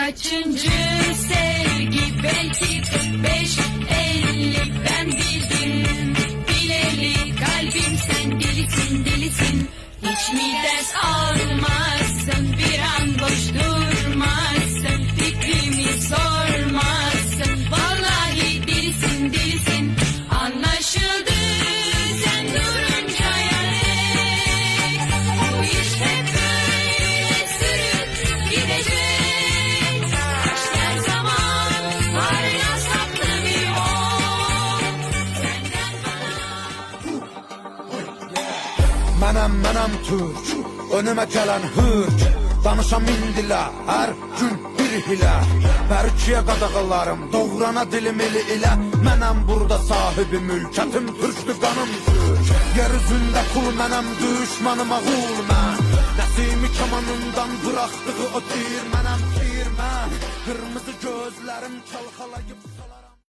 Kaçıncı sevgi, belki 45-50, ben bildim bileli, kalbim sen delisin delisin. Hiç mi ders almazsın, bir an boş durmazsın, fikrimi sormazsın, vallahi delisin delisin. Anlaşıldı, sen durunca yanık, bu iş hep böyle sürüp gidecek. Başlar zaman var ya, saklı bir o senden bana. Mənəm Türk, önümə gələn hürk, danışam indila, hər gün bir hilə. Bərkiyə qadağalarım, doğrana dilim ili ilə. Mənəm burada sahibi mülkətim, türkdü qanım Türk. Yer üzündə kul mənəm, düşmanıma qul mən. Nəsimi kamanından bıraxdığı o tir mənəm, tir mən. Qırmızı gözlərim çalxalayıb salar.